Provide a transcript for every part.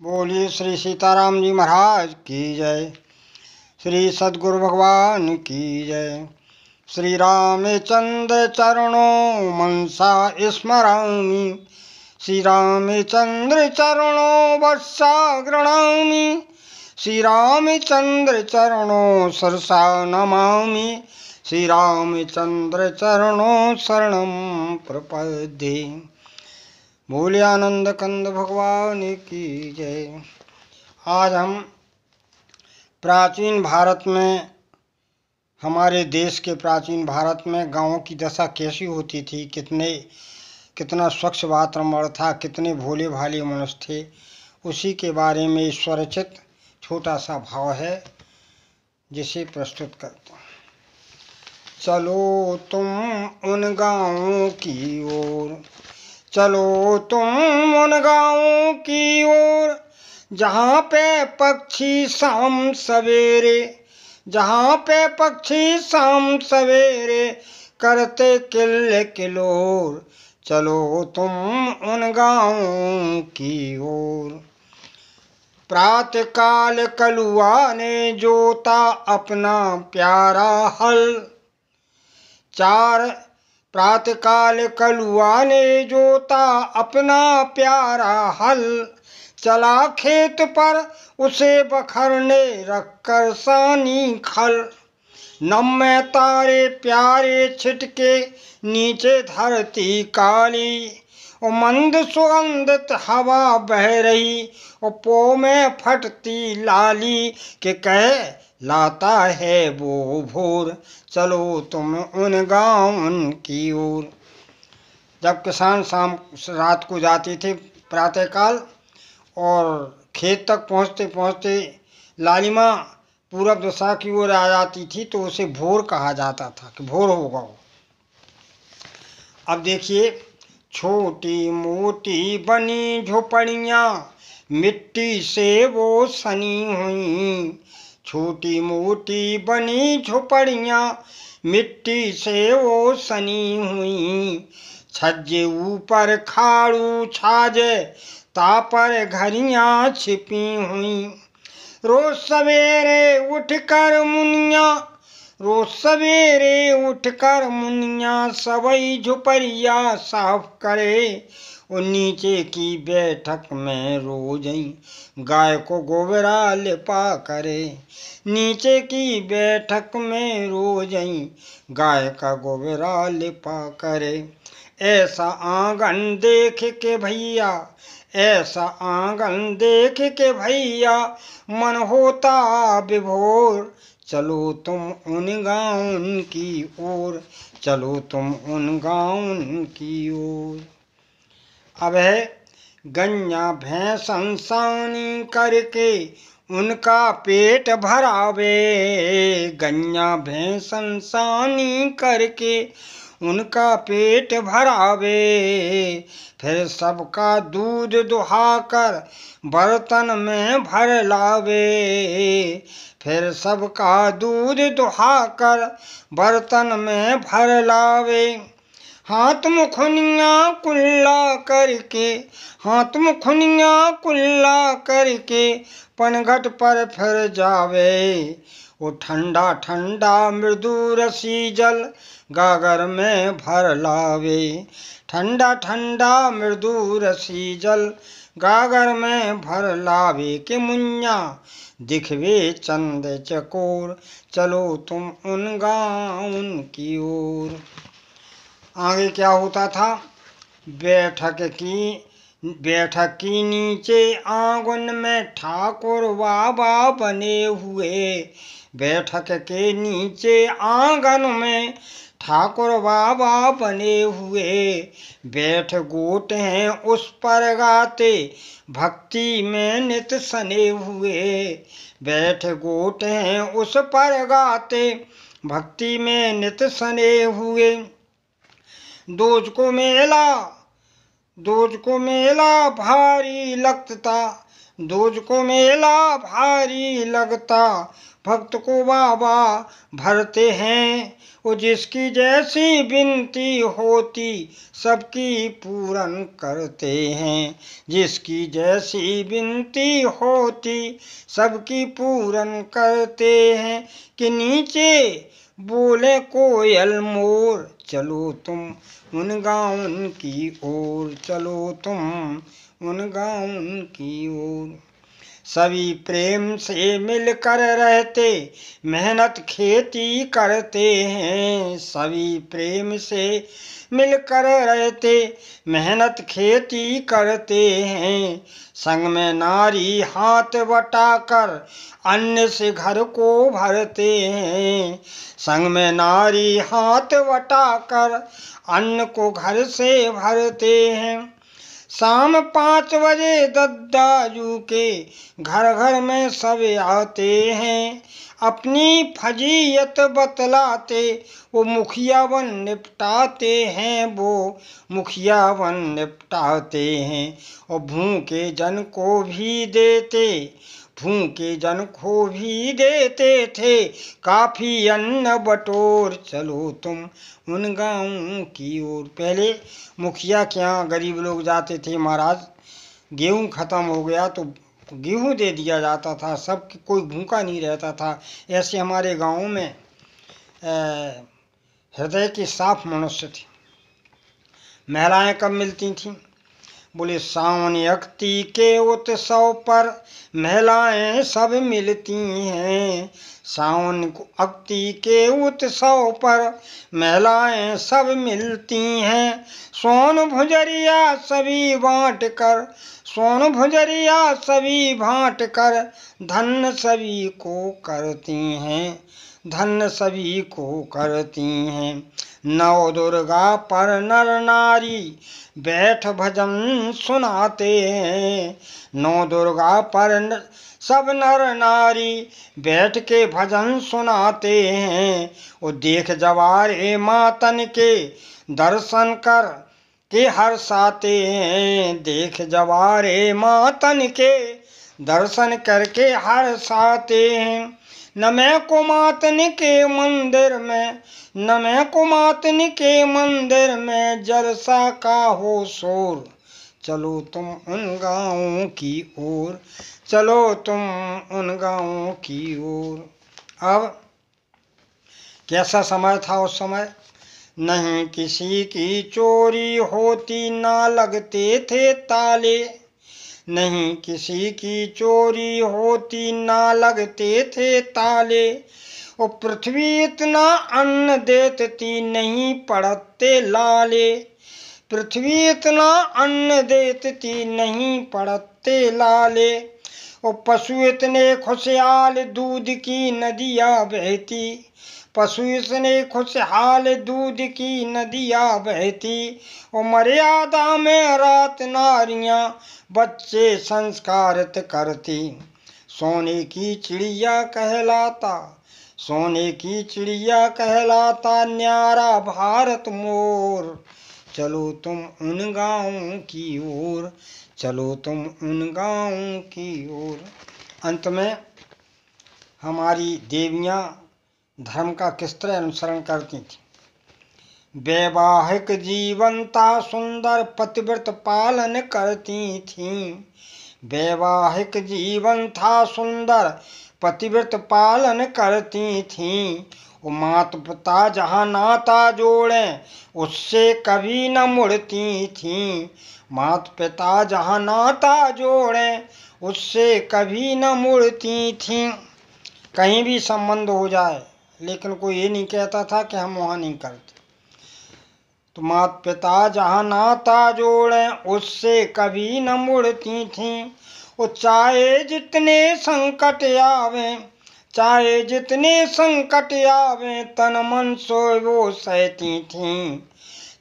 बोलिए श्री सीताराम जी महाराज की जय। श्री सद्गुरु भगवान की जय। श्री रामचंद्र चरणों मनसा स्मरामि, श्री रामचंद्र चरणों वत्सा गृह्णामि, श्री रामचंद्र चरणों सरसा नमामि, श्री रामचंद्र चरणों शरणं प्रपद्ये। बोले आनंद कंद भगवान की जय। आज हम प्राचीन भारत में, हमारे देश के प्राचीन भारत में गांवों की दशा कैसी होती थी, कितना स्वच्छ वातावरण था, कितने भोले भाले मनुष्य थे, उसी के बारे में स्वरचित छोटा सा भाव है जिसे प्रस्तुत करते हैं। चलो तुम उन गाँवों की ओर, चलो तुम उन गाँवों की ओर, जहाँ पे पक्षी शाम सवेरे, जहाँ पे पक्षी शाम सवेरे करते किल किलोर। चलो तुम उन गाँवों की ओर। प्रातः काल कलुआ ने जोता अपना प्यारा हल, प्रातःकाल कलुआ ने जोता अपना प्यारा हल, चला खेत पर उसे बखरने रखकर सानी खल। नम्हे तारे प्यारे छिटके नीचे धरती काली, और मंद सुगंधित हवा बह रही, और पो में फटती लाली के कह लाता है वो भोर। चलो तुम उन गाँव की ओर। जब किसान शाम रात को जाते थे प्रातःकाल, और खेत तक पहुँचते पहुँचते लालिमा पूरब दिशा की ओर आ जाती थी, तो उसे भोर कहा जाता था कि भोर होगा। अब देखिए, छोटी मोटी बनी झोपड़ियाँ मिट्टी से वो सनी हुई, छोटी मोटी बनी झोपड़ियाँ मिट्टी से वो सनी हुई, छज्जे ऊपर खाड़ू छाजे तापर घरियाँ छिपी हुई। रोज सवेरे उठकर मुनिया सबई झुपड़िया साफ करे, और नीचे की बैठक में रोज गाय को गोबरा लिपा करे, नीचे की बैठक में रोज गाय का गोबरा लिपा करे। ऐसा आंगन देख के भैया, ऐसा आंगन देख के भैया मन होता विभोर। चलो तुम उन गाँव की ओर, चलो तुम उन गाँव की ओर। अब है, गैया भैंसन सानी करके उनका पेट भरावे, गैया भैंसन सानी करके उनका पेट भरावे, फिर सबका दूध दुहाकर बर्तन में भर लावे, फिर सबका दूध दुहाकर बर्तन में भर लावे। हाथ मुखनिया कुल्ला करके, हाथ मुखनिया कुल्ला करके पनघट पर फिर जावे, वो ठंडा ठंडा मृदु रसी जल गागर में भर लावे, ठंडा ठंडा मृदु रसी जल गागर में भर लावे। के मुन्या दिखवे चंद चकोर, चलो तुम उन गाँव की ओर। आगे क्या होता था, बैठक की नीचे आंगन में ठाकुर बाबा बने हुए, बैठक के नीचे आंगन में ठाकुर बाबा बने हुए, बैठ गोट हैं उस पर गाते भक्ति में नित सने हुए, बैठ गोट हैं उस पर गाते भक्ति में नित सने हुए। दोज को मेला भारी लगता, दूज को मेला भारी लगता, भक्त को बाबा भरते हैं। वो जिसकी जैसी विनती होती सबकी पूरन करते हैं। जिसकी जैसी विनती होती सबकी पूरन करते हैं। कि नीचे बोले कोयल मोर, चलो तुम उन गाँव की ओर, चलो तुम उन गाँव की ओर। सभी प्रेम से मिलकर रहते, मेहनत खेती करते हैं। सभी प्रेम से मिलकर रहते, मेहनत खेती करते हैं। संग में नारी हाथ बटाकर अन्न से घर को भरते हैं। संग में नारी हाथ बटाकर अन्न को घर से भरते हैं। शाम 5 बजे दद्दाजू के घर घर में सब आते हैं। अपनी फजीयत बतलाते वो मुखिया वन निपटाते हैं। वो मुखिया वन निपटाते हैं। और भूखे जन को भी देते, भूखे जन को भी देते थे काफी अन्न बटोर, चलो तुम उन गाँव की ओर। पहले मुखिया के यहाँ गरीब लोग जाते थे, महाराज गेहूँ खत्म हो गया तो गेहूँ दे दिया जाता था, सब कोई भूखा नहीं रहता था। ऐसे हमारे गाँव में हृदय के साफ मनुष्य थे। महिलाएं कब मिलती थीं? बोले सावन अख्ती के उत्सव पर महिलाएं सब मिलती हैं। सावन अख्ती के उत्सव पर महिलाएं सब मिलती हैं। सोन भुजरिया सभी बाँट कर, सोन भुजरिया सभी बाँट कर धन सभी को करती हैं, धन सभी को करती हैं। नव दुर्गा पर नर नारी बैठ भजन सुनाते हैं। नौ दुर्गा पर सब नर नारी बैठ के भजन सुनाते हैं। वो देख जवारे मातन के दर्शन कर के हर्षाते हैं। देख जवारे मातन के दर्शन करके हर्षाते हैं। न मैं कुमातन के मंदिर में, न मैं कुमातन के मंदिर में जलसा का हो शोर, चलो तुम उन गाँवों की ओर, चलो तुम उन गाँवों की ओर। अब कैसा समय था उस समय? नहीं किसी की चोरी होती, ना लगते थे ताले। नहीं किसी की चोरी होती, ना लगते थे ताले। और पृथ्वी इतना अन्न देती, नहीं पड़ते लाले। पृथ्वी इतना अन्न देती, नहीं पड़ते लाले। और पशु इतने खुशहाल, दूध की नदियाँ बहती। पशु इतने खुशहाल, दूध की नदियाँ बहती। और मर्यादा में रात नारियाँ बच्चे संस्कारित करती। सोने की चिड़िया कहलाता, सोने की चिड़िया कहलाता न्यारा भारत मोर, चलो तुम उन गाँवों की ओर, चलो तुम उन गाँवों की ओर। अंत में हमारी देवियाँ धर्म का किस तरह अनुसरण करती थी? वैवाहिक जीवन था सुंदर, पतिव्रत पालन करती थीं। वैवाहिक जीवन था सुंदर, पतिव्रत पालन करती थीं। माता पिता जहाँ नाता जोड़ें उससे कभी न मुड़ती थीं। माता पिता जहाँ नाता जोड़ें उससे कभी न मुड़ती थीं। कहीं भी संबंध हो जाए लेकिन कोई ये नहीं कहता था कि हम वहाँ नहीं करते। तो माता पिता जहाँ नाता जोड़ें उससे कभी न मुड़ती थीं। वो चाहे जितने संकट आवे, चाहे जितने संकट आवे तन मन सो वो सहती थीं।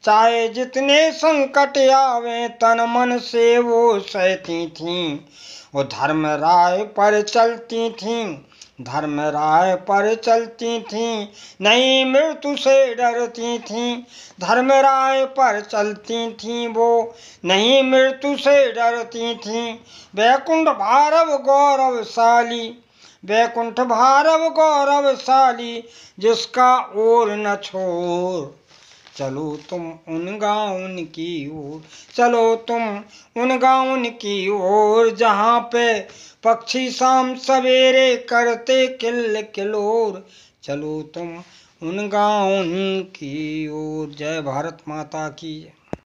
चाहे जितने संकट आवे तन मन से वो सहती थीं। वो धर्म राय पर चलती थीं, धर्मराय पर चलती थीं, नहीं मृत्यु से डरती थीं। धर्मराय पर चलती थीं, वो नहीं मृत्यु से डरती थीं। वैकुंठ भारव गौरवशाली, वैकुंठ भारव गौरवशाली, जिसका ओर न छोर। चलो तुम उन गाँव की ओर, चलो तुम उन गाँव की ओर, जहाँ पे पक्षी शाम सवेरे करते किल किलोर। चलो तुम उन गाँव की ओर। जय भारत माता की।